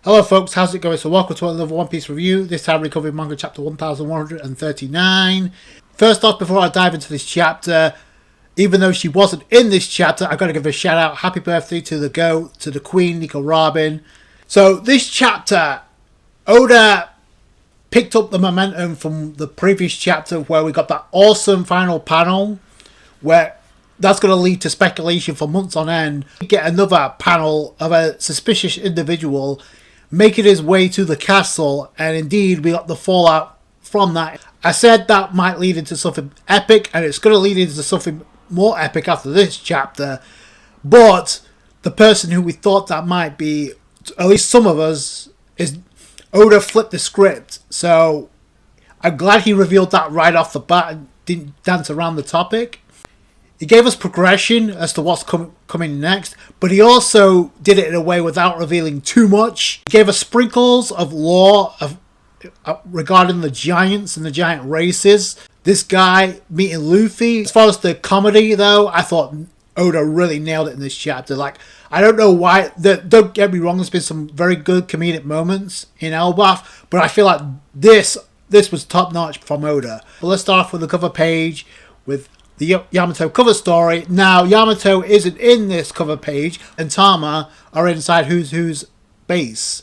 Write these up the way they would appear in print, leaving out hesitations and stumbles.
Hello folks, how's it going? So welcome to another One Piece review. This time we're covering Manga chapter 1139. First off, before I dive into this chapter, even though she wasn't in this chapter, I gotta give a shout out. Happy birthday to the GOAT, to the Queen, Nico Robin. So this chapter, Oda picked up the momentum from the previous chapter where we got that awesome final panel where that's going to lead to speculation for months on end. We get another panel of a suspicious individual making his way to the castle, and indeed we got the fallout from that. I said that might lead into something epic, and it's going to lead into something more epic after this chapter, but the person who we thought that might be, at least some of us, is Oda flipped the script. So I'm glad he revealed that right off the bat and didn't dance around the topic. He gave us progression as to what's coming next, but he also did it in a way without revealing too much. He gave us sprinkles of lore regarding the giants and the giant races. This guy meeting Luffy. As far as the comedy, though, I thought Oda really nailed it in this chapter. Like, I don't know why. Don't get me wrong, there's been some very good comedic moments in Elbaph, but I feel like this was top notch from Oda. But let's start off with the cover page with the Yamato cover story. Now, Yamato isn't in this cover page, and Tama are inside Who's Who's base.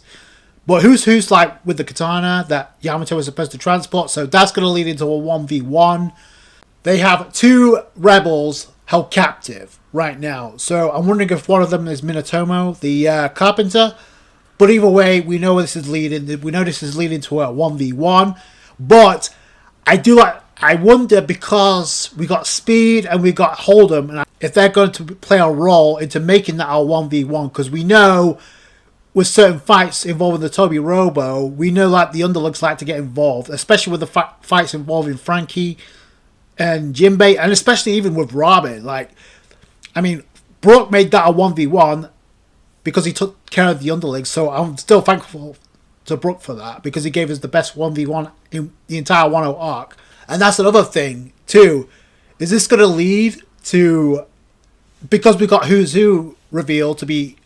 But Who's Who's, like, with the katana that Yamato is supposed to transport, so that's going to lead into a 1v1. They have two rebels held captive right now, so I'm wondering if one of them is Minatomo, the carpenter. But either way, we know this is leading. We know this is leading to a 1v1. But I wonder, because we got Speed and we got Hold'em, and if they're going to play a role into making that our 1v1, because we know with certain fights involving the Toby Robo, we know like the underlings like to get involved, especially with the fights involving Frankie and Jinbei, and especially even with Robin. Like, I mean, Brook made that a 1v1 because he took care of the underlings, so I'm still thankful to Brook for that, because he gave us the best 1v1 in the entire 1.0 arc. And that's another thing, too. Is this going to lead to... Because we got Who's Who revealed to be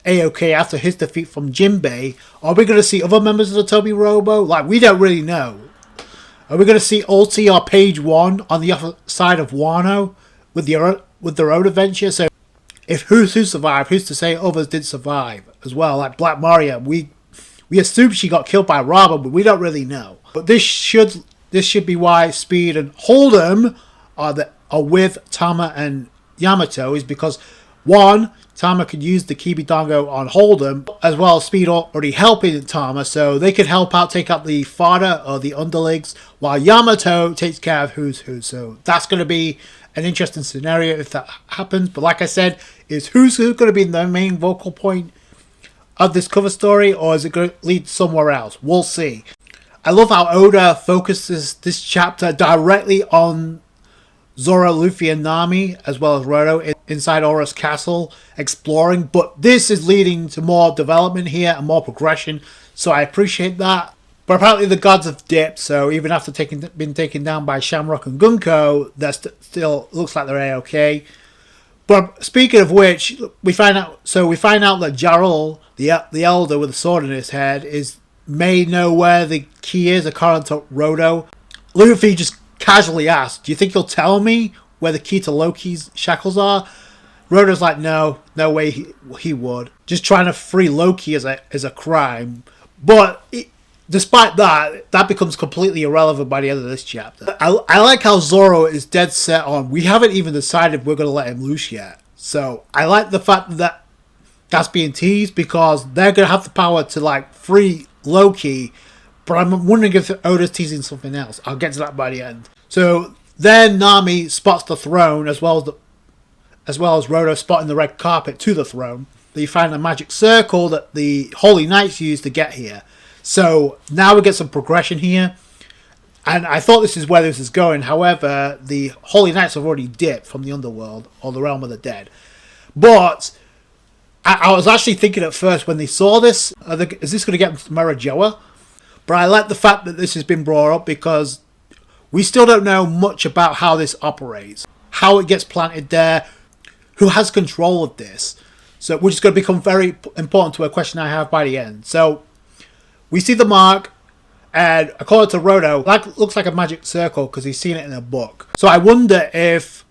A-OK after his defeat from Jinbei, are we going to see other members of the Toby Robo? Like, we don't really know. Are we going to see Ulti or Page 1 on the other side of Wano with their own adventure? So, if Who's Who survived, who's to say others did survive as well? Like Black Maria, we assume she got killed by Robin, but we don't really know. But this should be why Speed and Hold'em are with Tama and Yamato, is because, one, Tama could use the Kibidango on Hold'em, as well as Speed already helping Tama, so they could help out, take out the fodder or the underlings, while Yamato takes care of Who's Who. So that's going to be an interesting scenario if that happens. But like I said, is Who's Who going to be the main vocal point of this cover story, or is it going to lead somewhere else? We'll see. I love how Oda focuses this chapter directly on Zoro, Luffy, and Nami, as well as Roto inside Aura's castle, exploring. But this is leading to more development here and more progression, so I appreciate that. But apparently the gods have dipped, so even after being taken down by Shamrock and Gunko, that still looks like they're A-OK. But speaking of which, we find out that Jarl, the elder with the sword in his head, may know where the key is, according to Roto. Luffy just casually asked, "Do you think he'll tell me where the key to Loki's shackles are?" Roto's like, no way he would. Just trying to free Loki is a crime. But despite that becomes completely irrelevant by the end of this chapter. I like how Zoro is dead set on, we haven't even decided we're going to let him loose yet. So I like the fact that that's being teased, because they're going to have the power to like free Loki, but I'm wondering if Oda's teasing something else. I'll get to that by the end. So then Nami spots the throne, as well as Roto spotting the red carpet to the throne. They find a magic circle that the Holy Knights used to get here. So now we get some progression here, and I thought this is where this is going. However, the Holy Knights have already dipped from the underworld or the realm of the dead. But I was actually thinking at first when they saw this, is this going to get them to Marajoa? But I like the fact that this has been brought up, because we still don't know much about how this operates, how it gets planted there, who has control of this. So, which is going to become very important to a question I have by the end. So We see the mark, and according to Rodo, that looks like a magic circle because he's seen it in a book. So I wonder if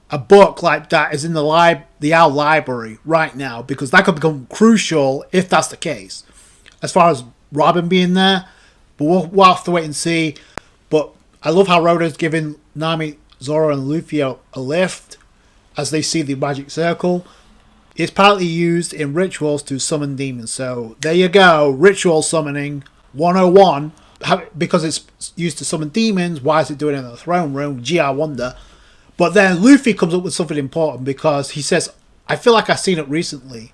a book like that is in the Owl library right now, because that could become crucial if that's the case. As far as Robin being there, but we'll have to wait and see. But I love how Rodo's giving Nami, Zoro, and Luffy a lift as they see the magic circle. It's partly used in rituals to summon demons. So there you go, ritual summoning 101. Because it's used to summon demons, why is it doing it in the throne room? Gee, I wonder. But then Luffy comes up with something important because he says, I feel like I've seen it recently.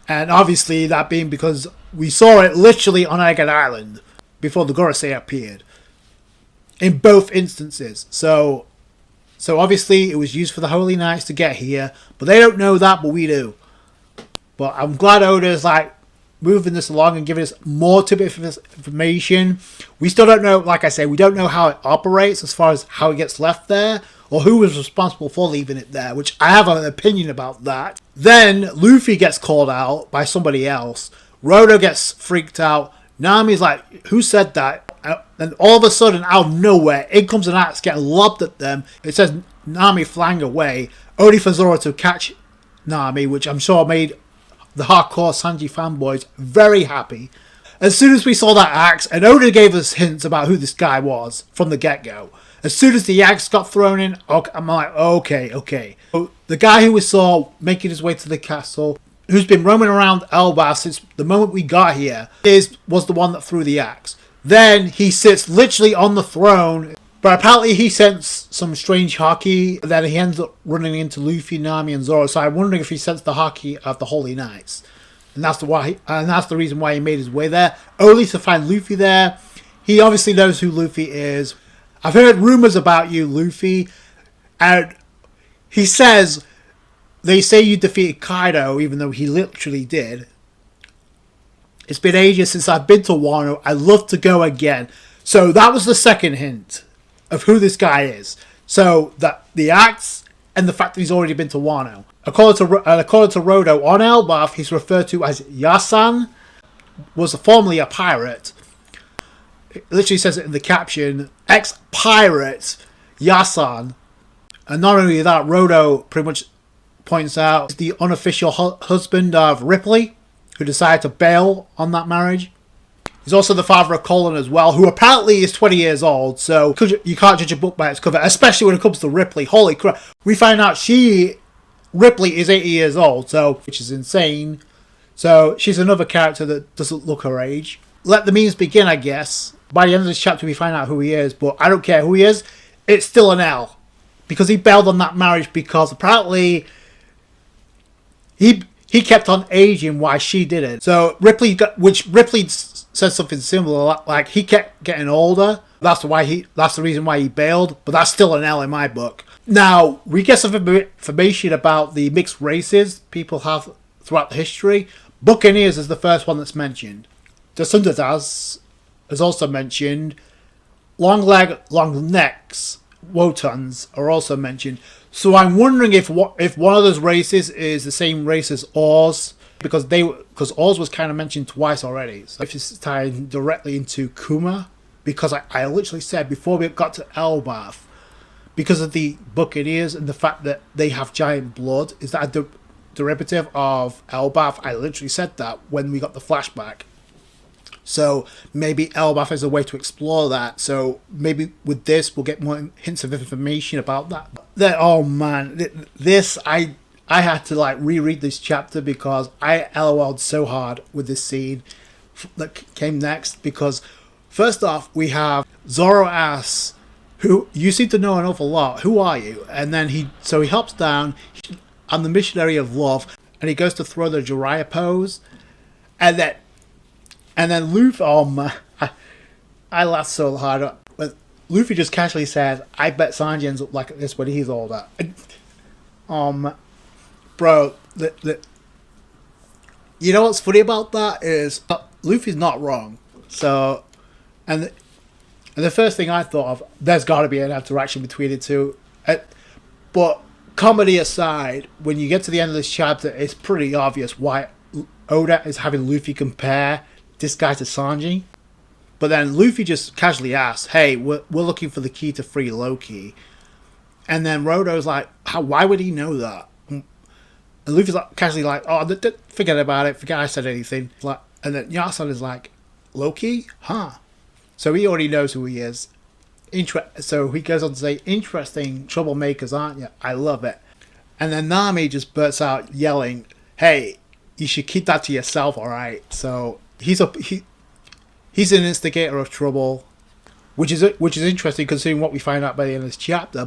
And obviously that being because we saw it literally on Agate Island before the Gorosei appeared. In both instances. So obviously it was used for the Holy Knights to get here. But they don't know that, but we do. But I'm glad Oda's like moving this along and giving us more tidbits of information. We still don't know, like I say, we don't know how it operates as far as how it gets left there or who was responsible for leaving it there, which I have an opinion about that. Then Luffy gets called out by somebody else. Rodo gets freaked out. Nami's like, who said that? And all of a sudden, out of nowhere, in comes an axe getting lobbed at them. It says Nami flying away, only for Zoro to catch Nami, which I'm sure made the hardcore Sanji fanboys very happy. As soon as we saw that axe, and Oda gave us hints about who this guy was from the get-go. As soon as the axe got thrown in, I'm like, okay. So the guy who we saw making his way to the castle, who's been roaming around Elbaph since the moment we got here, was the one that threw the axe. Then he sits literally on the throne, but apparently he sensed some strange haki. Then he ends up running into Luffy, Nami, and Zoro. So I'm wondering if he sensed the haki of the Holy Knights, and that's the reason why he made his way there, only to find Luffy there. He obviously knows who Luffy is. I've heard rumors about you, Luffy, and he says they say you defeated Kaido, even though he literally did. It's been ages since I've been to Wano. I'd love to go again. So that was the second hint of who this guy is. So that the axe and the fact that he's already been to Wano. According to Rodo, on Elbaph, he's referred to as Yasan, was formerly a pirate. It literally says it in the caption, ex-pirate Yasan. And not only that, Rodo pretty much points out the unofficial husband of Ripley, who decided to bail on that marriage. He's also the father of Colin as well, who apparently is 20 years old, so you can't judge a book by its cover, especially when it comes to Ripley. Holy crap. We find out Ripley is 80 years old, which is insane. So she's another character that doesn't look her age. Let the memes begin, I guess. By the end of this chapter we find out who he is, but I don't care who he is. It's still an L. Because he bailed on that marriage because apparently he kept on aging while she didn't. So Ripley says something similar, like he kept getting older. That's the reason why he bailed, but that's still an L in my book. Now, we get some information about the mixed races people have throughout the history. Buccaneers is the first one that's mentioned. The Sundadas is also mentioned. Long necks, Wotans are also mentioned. So I'm wondering if one of those races is the same race as Oz, because Oz was kind of mentioned twice already. So if it's tied directly into Kuma, because I literally said before we got to Elbaph, because of the Buccaneers and the fact that they have giant blood, is that a derivative of Elbaph? I literally said that when we got the flashback. So maybe Elbaph is a way to explore that. So maybe with this we'll get more hints of information about that. Oh man, this I had to like reread this chapter because I LOL'd so hard with this scene that came next. Because first off we have Zoro asks, "Who you seem to know an awful lot. Who are you?" And then he hops down. I'm the missionary of love, and he goes to throw the Jiraiya pose, and then Luffy, oh man, I laughed so hard. But Luffy just casually says, "I bet Sanji ends up like this when he's older." Bro, you know what's funny about that is Luffy's not wrong. So, and the first thing I thought of, there's got to be an interaction between the two. But comedy aside, when you get to the end of this chapter, it's pretty obvious why Oda is having Luffy compare this guy to Sanji. But then Luffy just casually asks, hey, we're looking for the key to free Loki. And then Rodo's like, why would he know that? And Luffy's like, casually like, oh, forget about it. Forget I said anything. Like, and then Yasan is like, Loki? Huh. So he already knows who he is. So he goes on to say, interesting troublemakers, aren't you? I love it. And then Nami just bursts out yelling, hey, you should keep that to yourself, alright? So he's an instigator of trouble, which is interesting considering what we find out by the end of this chapter.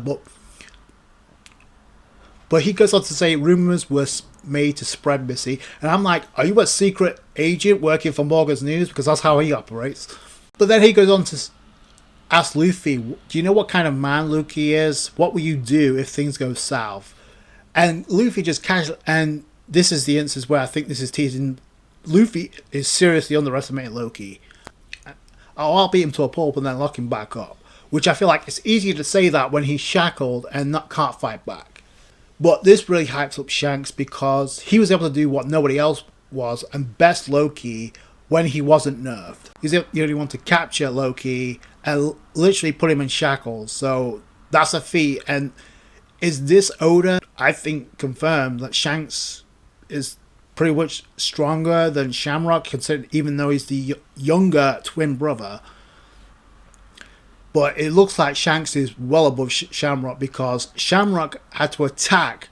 But he goes on to say rumors were made to spread, Missy. And I'm like, are you a secret agent working for Morgan's News? Because that's how he operates. But then he goes on to ask Luffy, do you know what kind of man Luffy is? What will you do if things go south? And Luffy just casually, and this is the instance where I think this is teasing, Luffy is seriously underestimating Loki. I'll beat him to a pulp and then lock him back up. Which I feel like it's easier to say that when he's shackled and can't fight back. But this really hypes up Shanks because he was able to do what nobody else was and best Loki when he wasn't nerfed. He's the only one to capture Loki and literally put him in shackles. So that's a feat. And is this Oda, I think, confirmed that Shanks is pretty much stronger than Shamrock, considered, even though he's the younger twin brother. But it looks like Shanks is well above Shamrock because Shamrock had to attack,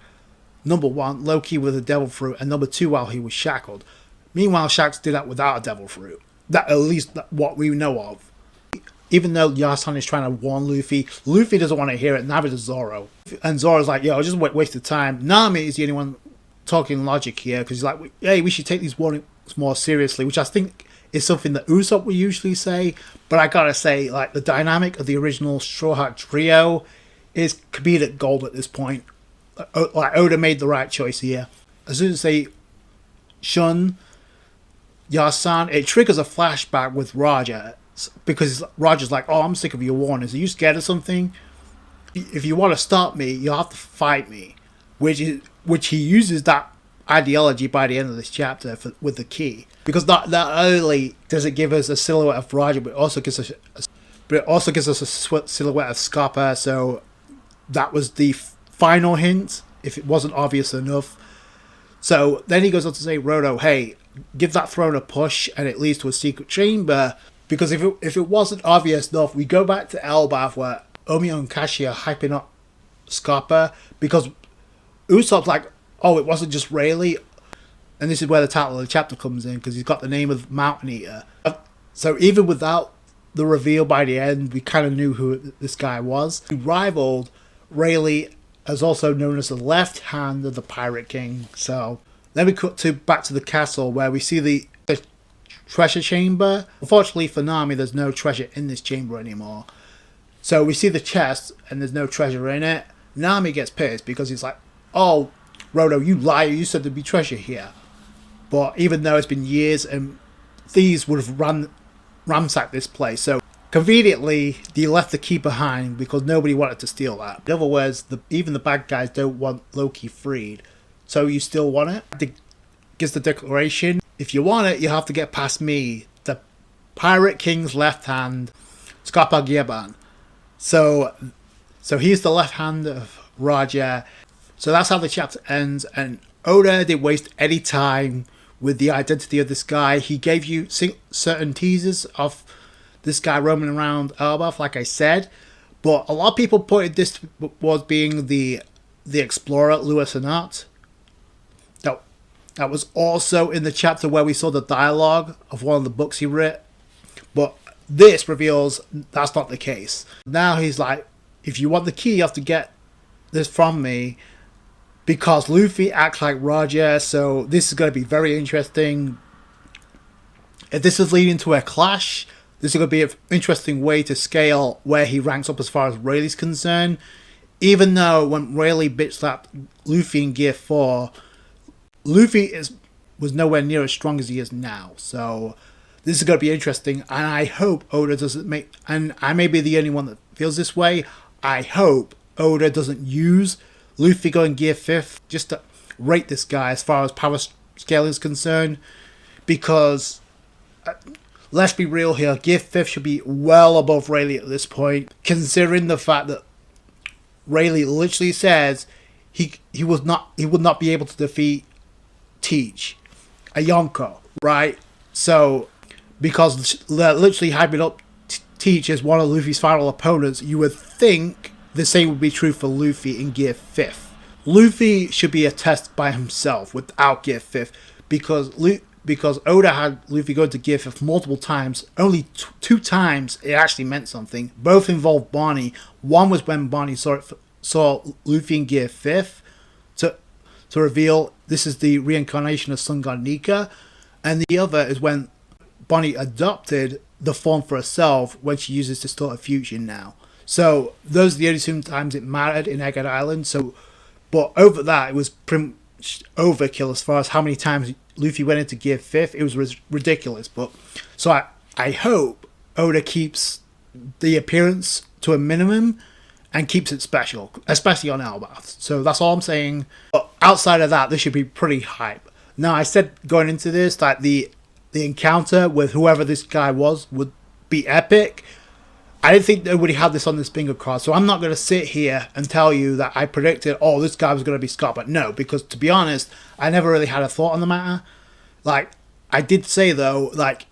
number one, Loki with a devil fruit, and number two, while he was shackled. Meanwhile, Shanks did that without a devil fruit. That, at least what we know of. Even though Yasan is trying to warn Luffy, Luffy doesn't want to hear it, neither does Zoro. And Zoro's like, yo, just waste of time. Nami is the only one talking logic here, because he's like, hey, we should take these warnings more seriously, which I think is something that Usopp would usually say. But I gotta say, like, the dynamic of the original Straw Hat trio is comedic gold at this point. Like, Oda made the right choice here. As soon as they shun Yasan, it triggers a flashback with Roger, because Roger's like, oh, I'm sick of your warnings. Are you scared of something? If you want to stop me, you'll have to fight me. Which he uses that ideology by the end of this chapter with the key. Because not only does it give us a silhouette of Roger, but it also gives us a silhouette of Scopper. So that was the final hint, if it wasn't obvious enough. So then he goes on to say, Rodo, hey, give that throne a push and it leads to a secret chamber. Because if it wasn't obvious enough, we go back to Elbaph where Omio and Kashi are hyping up Scopper, because Usopp's like, oh, it wasn't just Rayleigh. And this is where the title of the chapter comes in, because he's got the name of Mountain Eater. So even without the reveal by the end, we kind of knew who this guy was. He rivaled Rayleigh as also known as the left hand of the Pirate King. So then we cut back to the castle where we see the treasure chamber. Unfortunately for Nami, there's no treasure in this chamber anymore. So we see the chest and there's no treasure in it. Nami gets pissed because he's like, oh, Rodo, you liar, you said there'd be treasure here. But even though it's been years and thieves would have ransacked this place, so conveniently they left the key behind because nobody wanted to steal that. In other words, even the bad guys don't want Loki freed. So you still want it? It gives the declaration, if you want it, you have to get past me, the Pirate King's left hand, Scopper Gearban. So he's the left hand of Roger. So that's how the chapter ends, and Oda didn't waste any time with the identity of this guy. He gave you certain teasers of this guy roaming around Elbaph, like I said, but a lot of people pointed this towards being the explorer Lewis Annot. That was also in the chapter where we saw the dialogue of one of the books he wrote, but this reveals that's not the case. Now he's like, if you want the key, you have to get this from me, because Luffy acts like Roger, so this is going to be very interesting. If this is leading to a clash, this is going to be an interesting way to scale where he ranks up as far as Rayleigh's concerned. Even though when Rayleigh bitch-slapped Luffy in Gear 4, Luffy was nowhere near as strong as he is now. So this is going to be interesting, and I hope Oda doesn't make, and I may be the only one that feels this way, I hope Oda doesn't use Luffy going Gear 5th just to rate this guy as far as power scaling is concerned, because let's be real here. Gear 5th should be well above Rayleigh at this point, considering the fact that Rayleigh literally says he would not be able to defeat Teach, a Yonko, right? So because they're literally hyping up Teach as one of Luffy's final opponents, you would think the same would be true for Luffy in Gear 5th. Luffy should be a test by himself without Gear 5th because Oda had Luffy go to Gear 5th multiple times. Only two times it actually meant something. Both involved Barney. One was when Barney saw Luffy in Gear 5th to reveal this is the reincarnation of Sun God Nika, and the other is when Bonnie adopted the form for herself when she uses distorted fusion now. So those are the only two times it mattered in Egghead Island. So, but over that, it was pretty much overkill as far as how many times Luffy went into Gear 5th. It was ridiculous. But so I hope Oda keeps the appearance to a minimum and keeps it special, especially on Elbaph. So that's all I'm saying. But outside of that, this should be pretty hype. Now, I said going into this that the encounter with whoever this guy was would be epic. I didn't think nobody had this on this bingo card, so I'm not going to sit here and tell you that I predicted, oh, this guy was going to be Scott. But no, because to be honest, I never really had a thought on the matter. Like, I did say, though, like,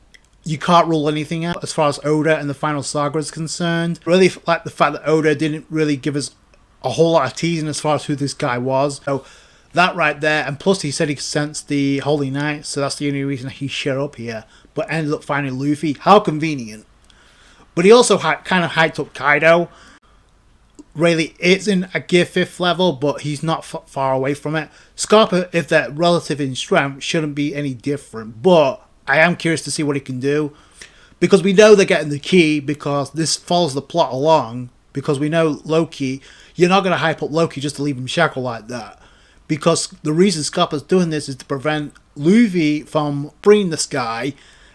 you can't rule anything out as far as Oda and the final saga is concerned. Really like the fact that Oda didn't really give us a whole lot of teasing as far as who this guy was. So that right there, and plus he said he sensed the Holy Knight, so that's the only reason he showed up here, but ended up finding Luffy. How convenient. But he also kind of hyped up Kaido. Rayleigh is in a Gear 5th level, but he's not far away from it. Scarpa, if they're relative in strength, shouldn't be any different, but I am curious to see what he can do, because we know they're getting the key, because this follows the plot along, because we know Loki, you're not going to hype up Loki just to leave him shackled like that, because the reason Scarpa's doing this is to prevent Luffy from freeing this guy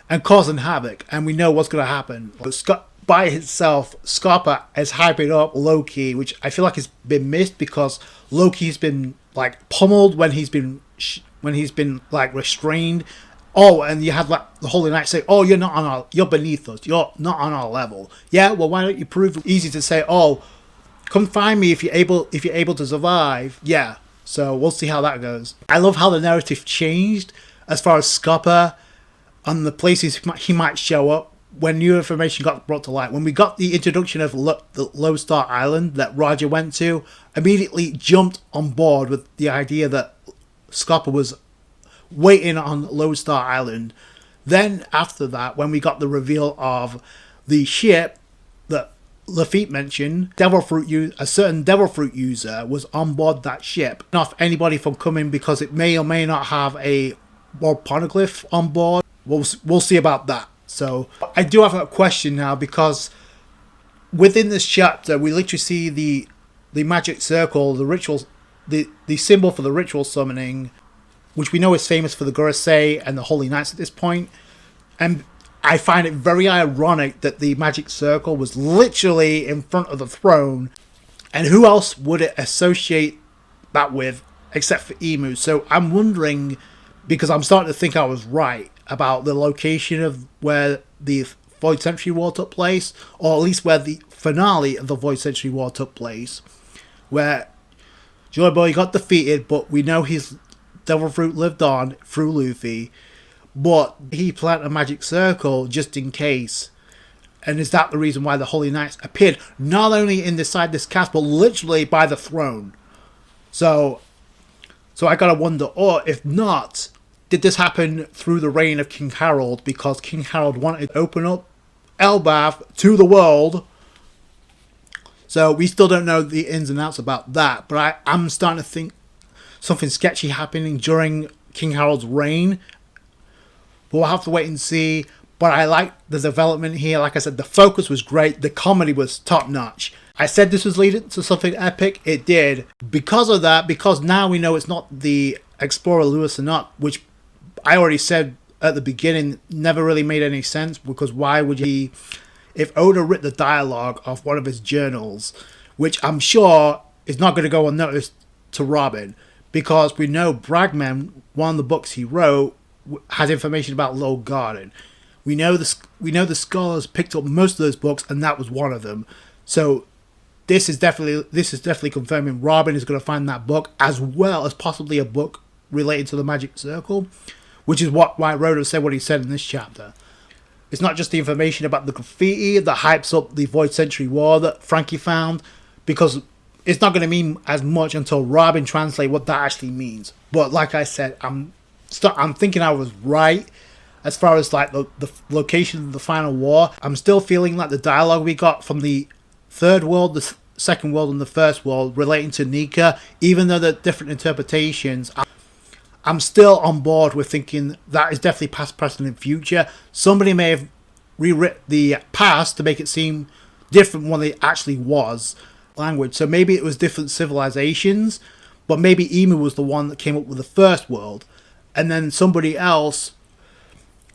and causing havoc, and we know what's going to happen. By itself, Scarpa is hyping up Loki, which I feel like has been missed, because Loki's been like pummeled when he's been like restrained. Oh, and you had like the Holy Knight say, "Oh, you're beneath us. You're not on our level." Yeah, well, why don't you prove it? Easy to say, "Oh, come find me if you're able to survive." Yeah, so we'll see how that goes. I love how the narrative changed as far as Scupper and the places he might show up when new information got brought to light. When we got the introduction of the Lodestar Island that Roger went to, immediately jumped on board with the idea that Scupper was waiting on Lodestar Island. Then after that, when we got the reveal of the ship that Lafitte mentioned, a certain Devil Fruit user was on board that ship, not anybody from coming, because it may or may not have a world poneglyph on board. We'll see about that. So I do have a question now, because within this chapter we literally see the magic circle, the rituals, the symbol for the ritual summoning, which we know is famous for the Gorosei and the Holy Knights at this point. And I find it very ironic that the magic circle was literally in front of the throne. And who else would it associate that with except for Emu? So I'm wondering, because I'm starting to think I was right about the location of where the Void Century War took place, or at least where the finale of the Void Century War took place, where Joy Boy got defeated, but we know his Devil Fruit lived on through Luffy, but he planted a magic circle just in case. And is that the reason why the Holy Knights appeared not only inside this castle, but literally by the throne? So I gotta wonder, or if not, did this happen through the reign of King Harold, because King Harold wanted to open up Elbaph to the world? So we still don't know the ins and outs about that, but I'm starting to think something sketchy happening during King Harold's reign. But we'll have to wait and see. But I like the development here. Like I said, the focus was great. The comedy was top notch. I said this was leading to something epic. It did. Because of that, because now we know it's not the Explorer Lewis or not, which I already said at the beginning never really made any sense, because why would he, if Oda writ the dialogue of one of his journals, which I'm sure is not going to go unnoticed to Robin, because we know Bragman, one of the books he wrote, has information about Low Garden. We know the scholars picked up most of those books, and that was one of them. So this is definitely confirming Robin is going to find that book, as well as possibly a book related to the Magic Circle, which is why Rhoda said what he said in this chapter. It's not just the information about the graffiti that hypes up the Void Century War that Frankie found, because it's not going to mean as much until Robin translates what that actually means. But like I said, I'm thinking I was right as far as like the location of the final war. I'm still feeling like the dialogue we got from the third world, the second world, and the first world relating to Nika, even though they're different interpretations, I'm still on board with thinking that is definitely past, present, and future. Somebody may have rewritten the past to make it seem different when it actually was language. So maybe it was different civilizations, but maybe Emu was the one that came up with the first world, and then somebody else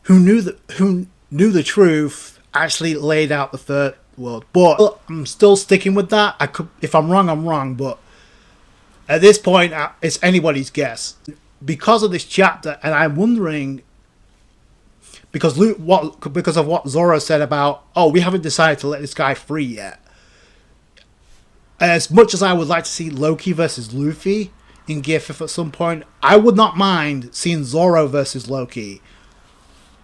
who knew the truth actually laid out the third world. But I'm still sticking with that. If I'm wrong, I'm wrong. But at this point, it's anybody's guess. Because of this chapter, and I'm wondering, because of what Zoro said about, oh, we haven't decided to let this guy free yet. As much as I would like to see Loki versus Luffy in Gear 5 at some point, I would not mind seeing Zoro versus Loki.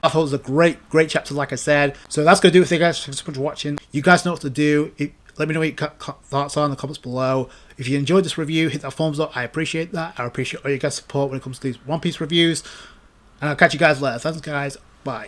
I thought it was a great chapter, like I said. So that's going to do it for you guys. Thanks so much for watching. You guys know what to do. Let me know what your thoughts are in the comments below. If you enjoyed this review, hit that thumbs up. I appreciate that. I appreciate all your guys' support when it comes to these One Piece reviews. And I'll catch you guys later. Thanks, guys. Bye.